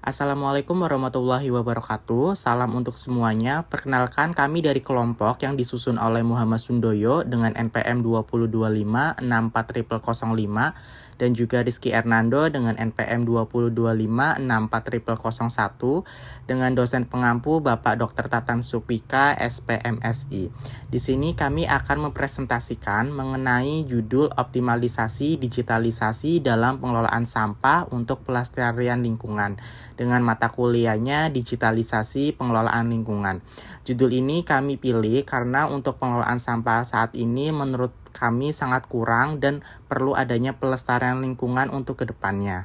Assalamualaikum warahmatullahi wabarakatuh. Salam untuk semuanya. Perkenalkan kami dari kelompok yang disusun oleh Muhammad Sundoyo dengan NPM 2025 dan juga Rizky Ernando dengan NPM 2025 dengan dosen pengampu Bapak Dr. Tatan Supika, SPMSI. Di sini kami akan mempresentasikan mengenai judul optimalisasi digitalisasi dalam pengelolaan sampah untuk pelestarian lingkungan dengan mata kuliahnya digitalisasi pengelolaan lingkungan. Judul ini kami pilih karena untuk pengelolaan sampah saat ini menurut kami sangat kurang dan perlu adanya pelestarian lingkungan untuk kedepannya.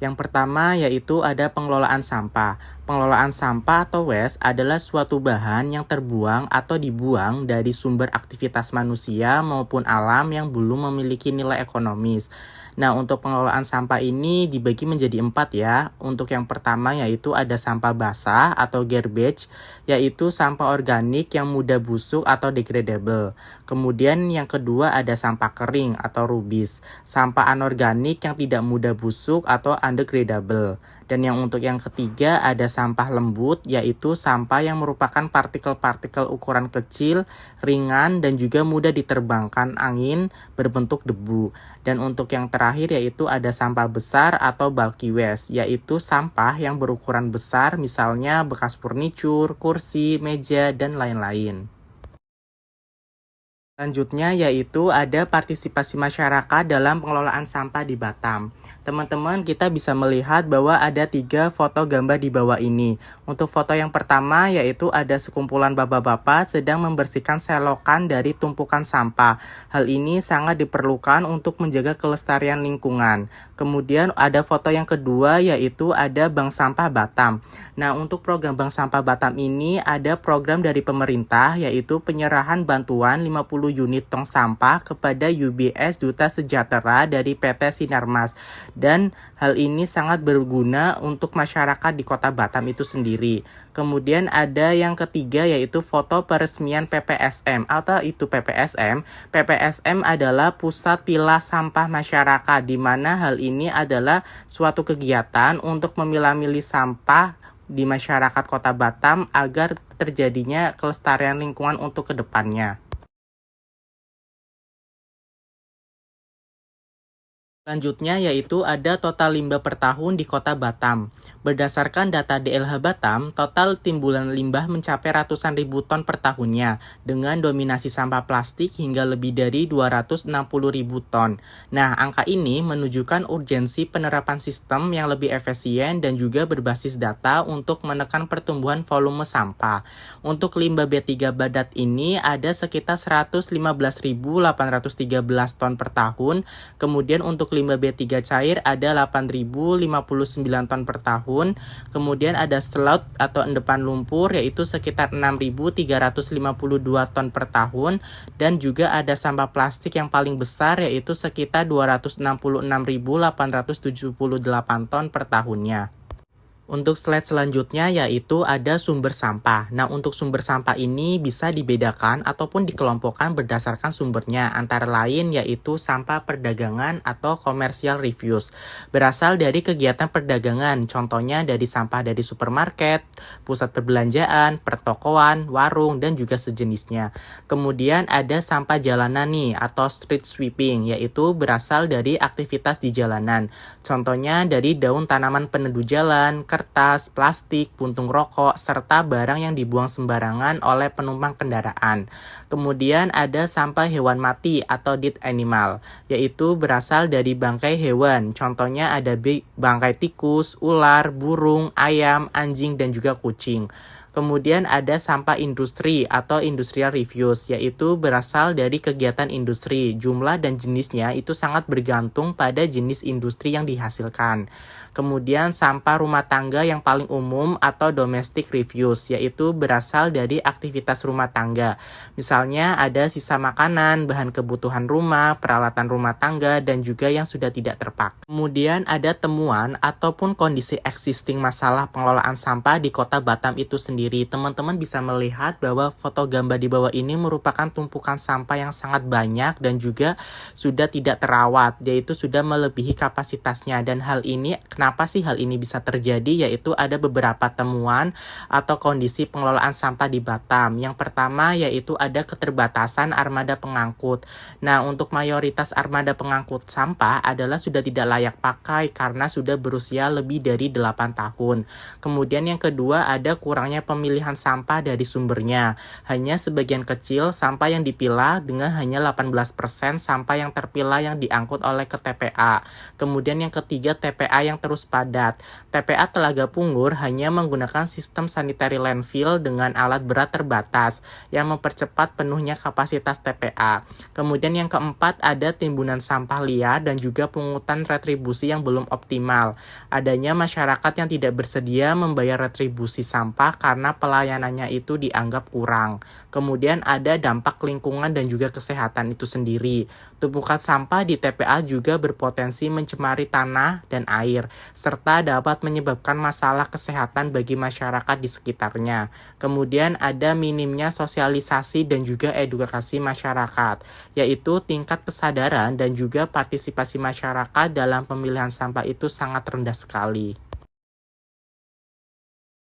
Yang pertama yaitu ada pengelolaan sampah. Pengelolaan sampah atau waste adalah suatu bahan yang terbuang atau dibuang dari sumber aktivitas manusia maupun alam yang belum memiliki nilai ekonomis. Nah, untuk pengelolaan sampah ini dibagi menjadi 4 ya. Untuk yang pertama yaitu ada sampah basah atau garbage, yaitu sampah organik yang mudah busuk atau degradable. Kemudian yang kedua ada sampah kering atau rubis, sampah anorganik yang tidak mudah busuk atau undegradable. Dan untuk yang ketiga ada sampah lembut, yaitu sampah yang merupakan partikel-partikel ukuran kecil, ringan, dan juga mudah diterbangkan angin berbentuk debu. Dan untuk yang terakhir yaitu ada sampah besar atau bulky waste, yaitu sampah yang berukuran besar, misalnya bekas furniture, kursi, meja, dan lain-lain. Selanjutnya yaitu ada partisipasi masyarakat dalam pengelolaan sampah di Batam. Teman-teman, kita bisa melihat bahwa ada 3 foto gambar di bawah ini. Untuk foto yang pertama yaitu ada sekumpulan bapak-bapak sedang membersihkan selokan dari tumpukan sampah. Hal ini sangat diperlukan untuk menjaga kelestarian lingkungan. Kemudian ada foto yang kedua yaitu ada Bank Sampah Batam. Nah, untuk program Bank Sampah Batam ini ada program dari pemerintah yaitu penyerahan bantuan 50 unit tong sampah kepada UBS Duta Sejahtera dari PT Sinarmas. Dan hal ini sangat berguna untuk masyarakat di Kota Batam itu sendiri. Kemudian ada yang ketiga yaitu foto peresmian PPSM atau itu PPSM. PPSM adalah Pusat Pilah Sampah Masyarakat, di mana hal ini adalah suatu kegiatan untuk memilah-milih sampah di masyarakat Kota Batam agar terjadinya kelestarian lingkungan untuk kedepannya. Selanjutnya yaitu ada total limbah per tahun di Kota Batam. Berdasarkan data DLH Batam, total timbulan limbah mencapai ratusan ribu ton per tahunnya, dengan dominasi sampah plastik hingga lebih dari 260 ribu ton. Nah, angka ini menunjukkan urgensi penerapan sistem yang lebih efisien dan juga berbasis data untuk menekan pertumbuhan volume sampah. Untuk limbah B3 Badat ini ada sekitar 115.813 ton per tahun, kemudian untuk limbah B3 cair ada 8.059 ton per tahun. Kemudian ada slout atau endapan lumpur yaitu sekitar 6.352 ton per tahun. Dan juga ada sampah plastik yang paling besar yaitu sekitar 266.878 ton per tahunnya. Untuk slide selanjutnya yaitu ada sumber sampah. Nah, untuk sumber sampah ini bisa dibedakan ataupun dikelompokkan berdasarkan sumbernya, antara lain yaitu sampah perdagangan atau commercial refuse. Berasal dari kegiatan perdagangan, contohnya dari sampah dari supermarket, pusat perbelanjaan, pertokoan, warung, dan juga sejenisnya. Kemudian ada sampah jalanan nih atau street sweeping, yaitu berasal dari aktivitas di jalanan. Contohnya dari daun tanaman peneduh jalan, kertas, plastik, puntung rokok, serta barang yang dibuang sembarangan oleh penumpang kendaraan. Kemudian ada sampah hewan mati atau dead animal, yaitu berasal dari bangkai hewan. Contohnya ada bangkai tikus, ular, burung, ayam, anjing, dan juga kucing. Kemudian ada sampah industri atau industrial refuse, yaitu berasal dari kegiatan industri. Jumlah dan jenisnya itu sangat bergantung pada jenis industri yang dihasilkan. Kemudian sampah rumah tangga yang paling umum atau domestic refuse, yaitu berasal dari aktivitas rumah tangga. Misalnya ada sisa makanan, bahan kebutuhan rumah, peralatan rumah tangga, dan juga yang sudah tidak terpakai. Kemudian ada temuan ataupun kondisi existing masalah pengelolaan sampah di Kota Batam itu sendiri. sendiri. Teman-teman bisa melihat bahwa foto gambar di bawah ini merupakan tumpukan sampah yang sangat banyak dan juga sudah tidak terawat, yaitu sudah melebihi kapasitasnya. Dan hal ini, kenapa sih hal ini bisa terjadi? Yaitu ada beberapa temuan atau kondisi pengelolaan sampah di Batam. Yang pertama yaitu ada keterbatasan armada pengangkut. Nah, untuk mayoritas armada pengangkut sampah adalah sudah tidak layak pakai karena sudah berusia lebih dari 8 tahun. Kemudian yang kedua ada kurangnya pemilihan sampah dari sumbernya. Hanya sebagian kecil sampah yang dipilah dengan hanya 18% sampah yang terpilah yang diangkut oleh ke TPA. Kemudian yang ketiga TPA yang terus padat. TPA Telaga Punggur hanya menggunakan sistem sanitary landfill dengan alat berat terbatas yang mempercepat penuhnya kapasitas TPA. Kemudian yang keempat ada timbunan sampah liar dan juga pungutan retribusi yang belum optimal. Adanya masyarakat yang tidak bersedia membayar retribusi sampah karena pelayanannya itu dianggap kurang. Kemudian ada dampak lingkungan dan juga kesehatan itu sendiri. Tumpukan sampah di TPA juga berpotensi mencemari tanah dan air, serta dapat menyebabkan masalah kesehatan bagi masyarakat di sekitarnya. Kemudian ada minimnya sosialisasi dan juga edukasi masyarakat, yaitu tingkat kesadaran dan juga partisipasi masyarakat dalam pemilihan sampah itu sangat rendah sekali.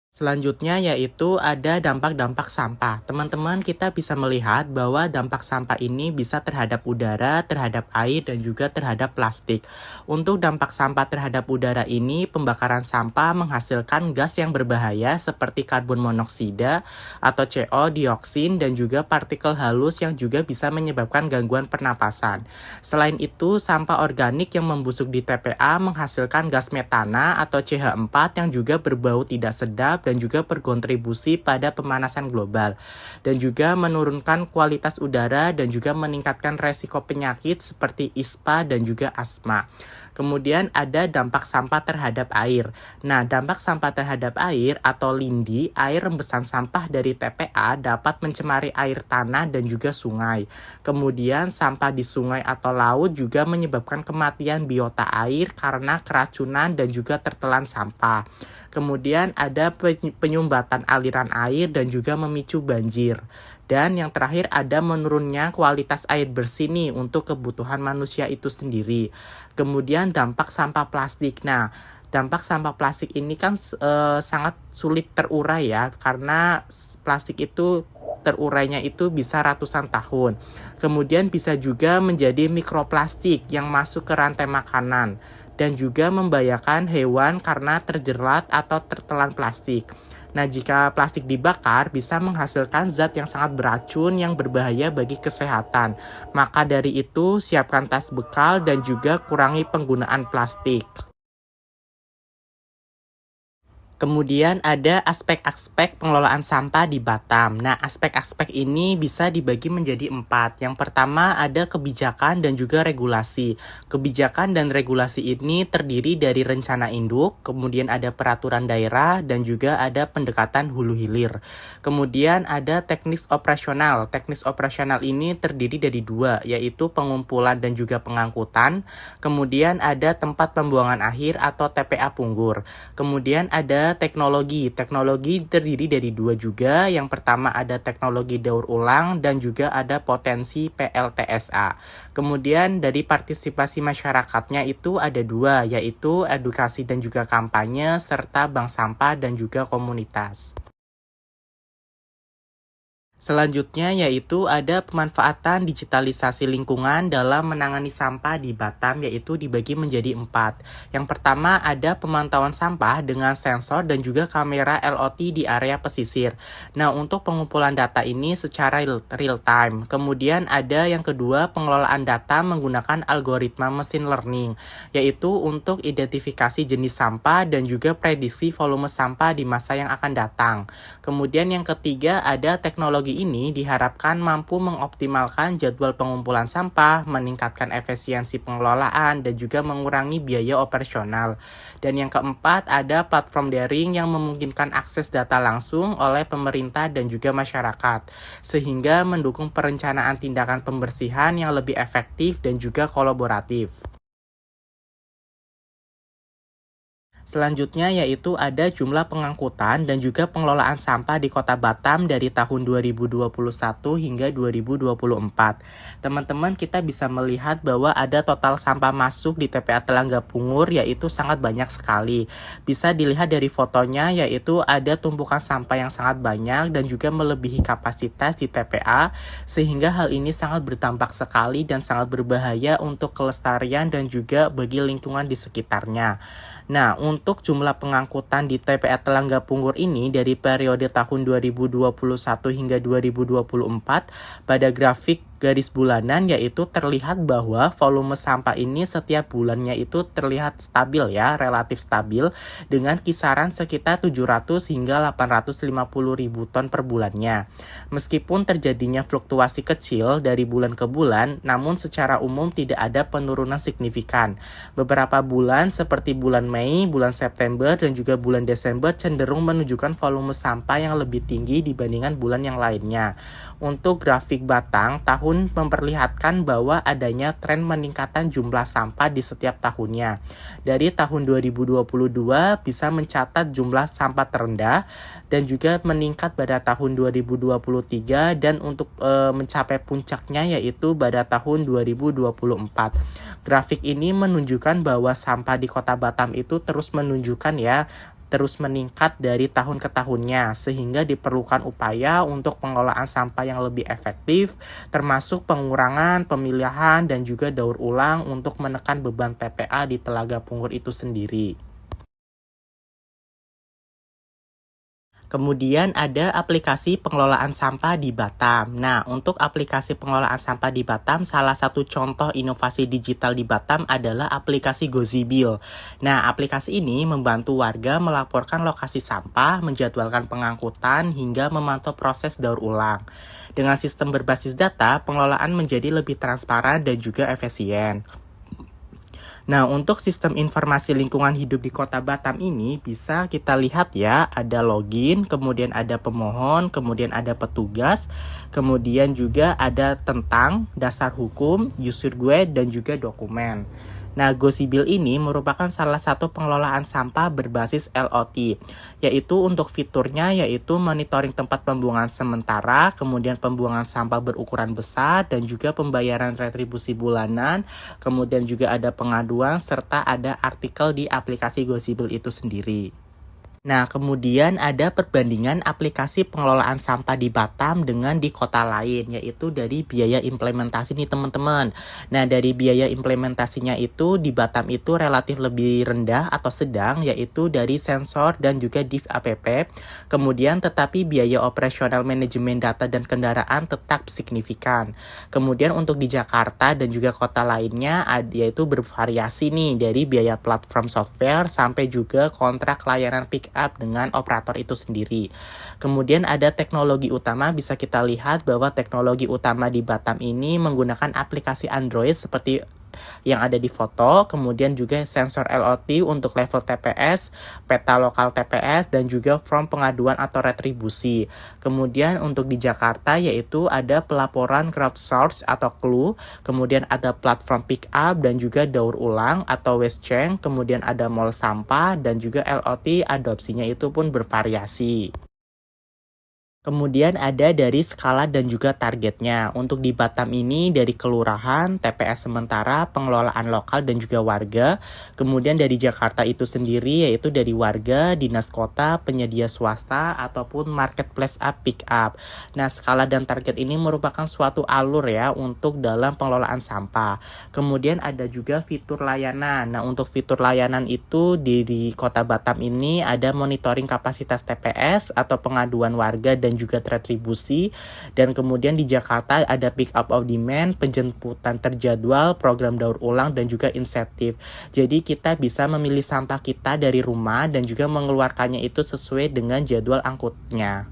Selanjutnya yaitu ada dampak-dampak sampah. Teman-teman kita bisa melihat bahwa dampak sampah ini bisa terhadap udara, terhadap air, dan juga terhadap plastik. Untuk dampak sampah terhadap udara ini, pembakaran sampah menghasilkan gas yang berbahaya seperti karbon monoksida atau CO, dioksin, dan juga partikel halus yang juga bisa menyebabkan gangguan pernapasan. Selain itu, sampah organik yang membusuk di TPA menghasilkan gas metana atau CH4 yang juga berbau tidak sedap dan juga berkontribusi pada pemanasan global dan juga menurunkan kualitas udara dan juga meningkatkan resiko penyakit seperti ISPA dan juga asma. Kemudian ada dampak sampah terhadap air. Nah, dampak sampah terhadap air atau lindi, air rembesan sampah dari TPA dapat mencemari air tanah dan juga sungai. Kemudian sampah di sungai atau laut juga menyebabkan kematian biota air karena keracunan dan juga tertelan sampah. Kemudian ada penyumbatan aliran air dan juga memicu banjir. Dan yang terakhir ada menurunnya kualitas air bersih nih untuk kebutuhan manusia itu sendiri. Kemudian dampak sampah plastik. Nah, dampak sampah plastik ini kan sangat sulit terurai ya, karena plastik itu terurainya itu bisa ratusan tahun. Kemudian bisa juga menjadi mikroplastik yang masuk ke rantai makanan dan juga membahayakan hewan karena terjerat atau tertelan plastik. Nah, jika plastik dibakar bisa menghasilkan zat yang sangat beracun yang berbahaya bagi kesehatan. Maka dari itu, siapkan tas bekal dan juga kurangi penggunaan plastik. Kemudian ada aspek-aspek pengelolaan sampah di Batam. Nah, aspek-aspek ini bisa dibagi menjadi 4. Yang pertama ada kebijakan dan juga regulasi. Kebijakan dan regulasi ini terdiri dari rencana induk, kemudian ada peraturan daerah, dan juga ada pendekatan hulu hilir. Kemudian ada teknis operasional. Teknis operasional ini terdiri dari 2, yaitu pengumpulan dan juga pengangkutan. Kemudian ada tempat pembuangan akhir atau TPA Punggur. Kemudian ada teknologi. Teknologi terdiri dari 2 juga. Yang pertama ada teknologi daur ulang dan juga ada potensi PLTSA. Kemudian dari partisipasi masyarakatnya itu ada 2, yaitu edukasi dan juga kampanye, serta bank sampah dan juga komunitas. Selanjutnya yaitu ada pemanfaatan digitalisasi lingkungan dalam menangani sampah di Batam, yaitu dibagi menjadi 4. Yang pertama ada pemantauan sampah dengan sensor dan juga kamera LOT di area pesisir. Nah, untuk pengumpulan data ini secara real time. Kemudian ada yang kedua pengelolaan data menggunakan algoritma machine learning, yaitu untuk identifikasi jenis sampah dan juga prediksi volume sampah di masa yang akan datang. Kemudian yang ketiga ada teknologi ini diharapkan mampu mengoptimalkan jadwal pengumpulan sampah, meningkatkan efisiensi pengelolaan, dan juga mengurangi biaya operasional. Dan yang keempat ada platform daring yang memungkinkan akses data langsung oleh pemerintah dan juga masyarakat, sehingga mendukung perencanaan tindakan pembersihan yang lebih efektif dan juga kolaboratif. Selanjutnya yaitu ada jumlah pengangkutan dan juga pengelolaan sampah di Kota Batam dari tahun 2021 hingga 2024. Teman-teman, kita bisa melihat bahwa ada total sampah masuk di TPA Telangga Pungur yaitu sangat banyak sekali. Bisa dilihat dari fotonya yaitu ada tumpukan sampah yang sangat banyak dan juga melebihi kapasitas di TPA, sehingga hal ini sangat berdampak sekali dan sangat berbahaya untuk kelestarian dan juga bagi lingkungan di sekitarnya. Nah, untuk jumlah pengangkutan di TPA Telangga Pungur ini dari periode tahun 2021 hingga 2024 pada grafik garis bulanan yaitu terlihat bahwa volume sampah ini setiap bulannya itu terlihat stabil ya, relatif stabil dengan kisaran sekitar 700 hingga 850 ribu ton per bulannya. Meskipun terjadinya fluktuasi kecil dari bulan ke bulan, namun secara umum tidak ada penurunan signifikan. Beberapa bulan seperti bulan Mei, bulan September, dan juga bulan Desember cenderung menunjukkan volume sampah yang lebih tinggi dibandingkan bulan yang lainnya. Untuk grafik batang, tahun memperlihatkan bahwa adanya tren meningkatan jumlah sampah di setiap tahunnya. Dari tahun 2022 bisa mencatat jumlah sampah terendah dan juga meningkat pada tahun 2023 dan untuk mencapai puncaknya yaitu pada tahun 2024. Grafik ini menunjukkan bahwa sampah di Kota Batam itu terus menunjukkan ya terus meningkat dari tahun ke tahunnya, sehingga diperlukan upaya untuk pengelolaan sampah yang lebih efektif, termasuk pengurangan, pemilihan, dan juga daur ulang untuk menekan beban TPA di Telaga Pungur itu sendiri. Kemudian ada aplikasi pengelolaan sampah di Batam. Nah, untuk aplikasi pengelolaan sampah di Batam, salah satu contoh inovasi digital di Batam adalah aplikasi Gozibil. Nah, aplikasi ini membantu warga melaporkan lokasi sampah, menjadwalkan pengangkutan, hingga memantau proses daur ulang. Dengan sistem berbasis data, pengelolaan menjadi lebih transparan dan juga efisien. Nah, untuk sistem informasi lingkungan hidup di Kota Batam ini bisa kita lihat ya, ada login, kemudian ada pemohon, kemudian ada petugas, kemudian juga ada tentang, dasar hukum, user guide, dan juga dokumen. Nah, Gozibil ini merupakan salah satu pengelolaan sampah berbasis LOT, yaitu untuk fiturnya yaitu monitoring tempat pembuangan sementara, kemudian pembuangan sampah berukuran besar, dan juga pembayaran retribusi bulanan, kemudian juga ada pengaduan, serta ada artikel di aplikasi Gozibil itu sendiri. Nah, kemudian ada perbandingan aplikasi pengelolaan sampah di Batam dengan di kota lain, yaitu dari biaya implementasi nih teman-teman. Nah, dari biaya implementasinya itu di Batam itu relatif lebih rendah atau sedang, yaitu dari sensor dan juga div app. Kemudian tetapi biaya operasional manajemen data dan kendaraan tetap signifikan. Kemudian untuk di Jakarta dan juga kota lainnya, yaitu bervariasi nih dari biaya platform software sampai juga kontrak layanan pick up dengan operator itu sendiri. Kemudian ada teknologi utama, bisa kita lihat bahwa teknologi utama di Batam ini menggunakan aplikasi Android seperti yang ada di foto, kemudian juga sensor LOT untuk level TPS, peta lokal TPS, dan juga form pengaduan atau retribusi. Kemudian untuk di Jakarta yaitu ada pelaporan crowdsource atau clue, kemudian ada platform pick up dan juga daur ulang atau waste chain, kemudian ada mall sampah dan juga LOT adopsinya itu pun bervariasi. Kemudian ada dari skala dan juga targetnya. Untuk di Batam ini dari kelurahan, TPS sementara, pengelolaan lokal dan juga warga. Kemudian dari Jakarta itu sendiri yaitu dari warga, dinas kota, penyedia swasta, ataupun marketplace up pick up. Nah, skala dan target ini merupakan suatu alur ya untuk dalam pengelolaan sampah. Kemudian ada juga fitur layanan. Nah, untuk fitur layanan itu di Kota Batam ini ada monitoring kapasitas TPS atau pengaduan warga dan juga retribusi, dan kemudian di Jakarta ada pick up of demand, penjemputan terjadwal, program daur ulang, dan juga insentif. Jadi kita bisa memilih sampah kita dari rumah dan juga mengeluarkannya itu sesuai dengan jadwal angkutnya.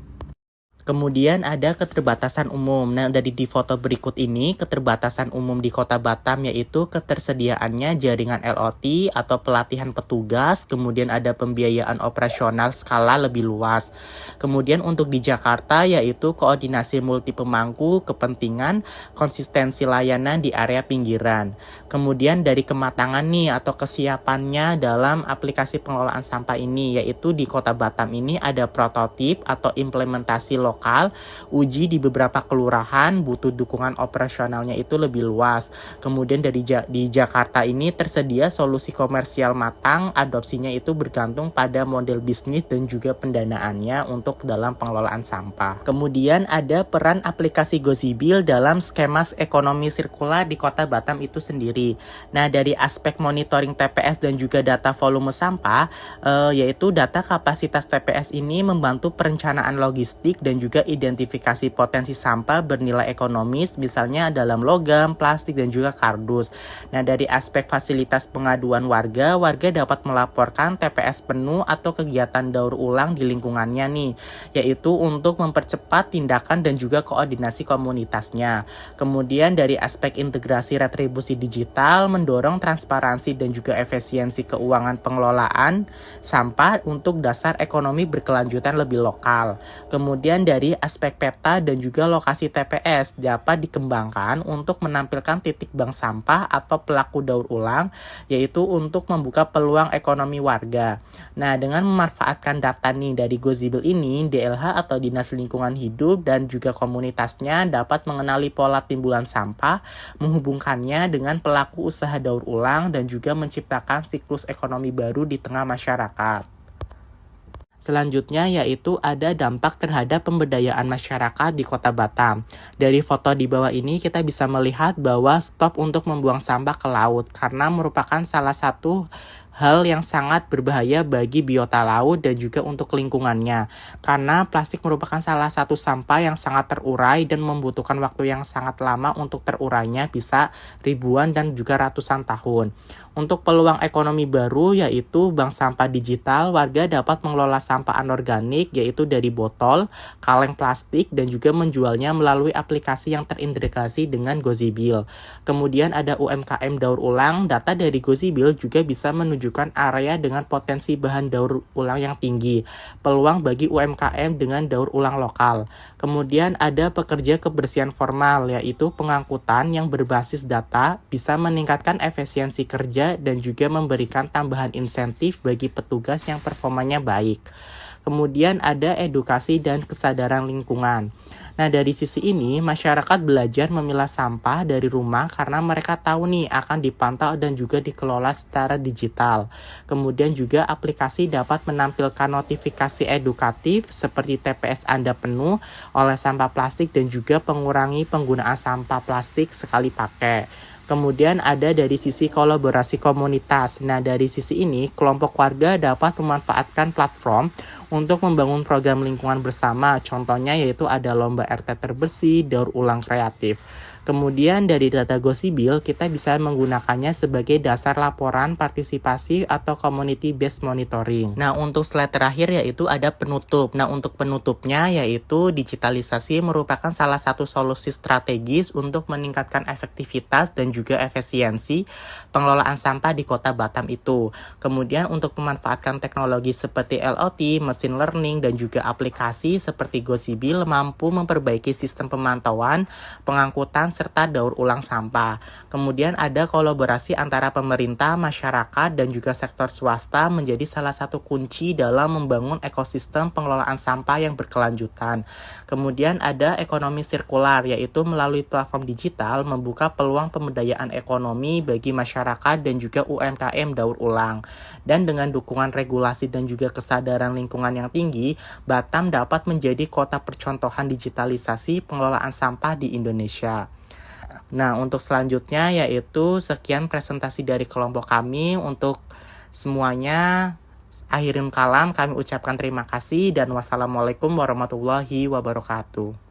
Kemudian ada keterbatasan umum. Nah, dari di foto berikut ini, keterbatasan umum di Kota Batam yaitu ketersediaannya jaringan LOT atau pelatihan petugas, kemudian ada pembiayaan operasional skala lebih luas. Kemudian untuk di Jakarta yaitu koordinasi multi pemangku kepentingan, konsistensi layanan di area pinggiran. Kemudian dari kematangan nih atau kesiapannya dalam aplikasi pengelolaan sampah ini yaitu di Kota Batam ini ada prototip atau implementasi lokal, uji di beberapa kelurahan, butuh dukungan operasionalnya itu lebih luas. Kemudian di Jakarta ini tersedia solusi komersial matang, adopsinya itu bergantung pada model bisnis dan juga pendanaannya untuk dalam pengelolaan sampah. Kemudian ada peran aplikasi Gozibil dalam skema ekonomi sirkular di Kota Batam itu sendiri. Nah, dari aspek monitoring TPS dan juga data volume sampah, yaitu data kapasitas TPS ini membantu perencanaan logistik dan juga identifikasi potensi sampah bernilai ekonomis, misalnya dalam logam, plastik, dan juga kardus. Nah, dari aspek fasilitas pengaduan warga dapat melaporkan TPS penuh atau kegiatan daur ulang di lingkungannya nih, yaitu untuk mempercepat tindakan dan juga koordinasi komunitasnya. Kemudian dari aspek integrasi retribusi digital, mendorong transparansi dan juga efisiensi keuangan pengelolaan sampah untuk dasar ekonomi berkelanjutan lebih lokal. Kemudian dari aspek peta dan juga lokasi TPS dapat dikembangkan untuk menampilkan titik bank sampah atau pelaku daur ulang, yaitu untuk membuka peluang ekonomi warga. Nah, dengan memanfaatkan data nih dari Gozibil ini, DLH atau Dinas Lingkungan Hidup dan juga komunitasnya dapat mengenali pola timbulan sampah, menghubungkannya dengan pelaku usaha daur ulang dan juga menciptakan siklus ekonomi baru di tengah masyarakat. Selanjutnya yaitu ada dampak terhadap pemberdayaan masyarakat di Kota Batam. Dari foto di bawah ini kita bisa melihat bahwa stop untuk membuang sampah ke laut karena merupakan salah satu hal yang sangat berbahaya bagi biota laut dan juga untuk lingkungannya. Karena plastik merupakan salah satu sampah yang sangat terurai dan membutuhkan waktu yang sangat lama untuk terurainya, bisa ribuan dan juga ratusan tahun. Untuk peluang ekonomi baru yaitu bank sampah digital, warga dapat mengelola sampah anorganik yaitu dari botol, kaleng plastik dan juga menjualnya melalui aplikasi yang terintegrasi dengan Gozibil. Kemudian ada UMKM daur ulang, data dari Gozibil juga bisa menunjukkan area dengan potensi bahan daur ulang yang tinggi, peluang bagi UMKM dengan daur ulang lokal. Kemudian ada pekerja kebersihan formal yaitu pengangkutan yang berbasis data bisa meningkatkan efisiensi kerja dan juga memberikan tambahan insentif bagi petugas yang performanya baik. Kemudian ada edukasi dan kesadaran lingkungan. Nah, dari sisi ini, masyarakat belajar memilah sampah dari rumah karena mereka tahu nih akan dipantau dan juga dikelola secara digital. Kemudian juga aplikasi dapat menampilkan notifikasi edukatif seperti TPS Anda penuh oleh sampah plastik dan juga mengurangi penggunaan sampah plastik sekali pakai. Kemudian ada dari sisi kolaborasi komunitas. Nah, dari sisi ini, kelompok warga dapat memanfaatkan platform untuk membangun program lingkungan bersama. Contohnya yaitu ada lomba RT terbersih, daur ulang kreatif. Kemudian dari data Gozibil, kita bisa menggunakannya sebagai dasar laporan partisipasi atau community based monitoring. Nah, untuk slide terakhir yaitu ada penutup. Nah, untuk penutupnya yaitu digitalisasi merupakan salah satu solusi strategis untuk meningkatkan efektivitas dan juga efisiensi pengelolaan sampah di Kota Batam itu. Kemudian untuk memanfaatkan teknologi seperti LOT, machine learning, dan juga aplikasi seperti Gozibil mampu memperbaiki sistem pemantauan, pengangkutan, serta daur ulang sampah. Kemudian ada kolaborasi antara pemerintah, masyarakat, dan juga sektor swasta menjadi salah satu kunci dalam membangun ekosistem pengelolaan sampah yang berkelanjutan. Kemudian ada ekonomi sirkular, yaitu melalui platform digital membuka peluang pemberdayaan ekonomi bagi masyarakat dan juga UMKM daur ulang. Dan dengan dukungan regulasi dan juga kesadaran lingkungan yang tinggi, Batam dapat menjadi kota percontohan digitalisasi pengelolaan sampah di Indonesia. Nah, untuk selanjutnya yaitu sekian presentasi dari kelompok kami. Untuk semuanya, akhirin kalam kami ucapkan terima kasih dan wassalamualaikum warahmatullahi wabarakatuh.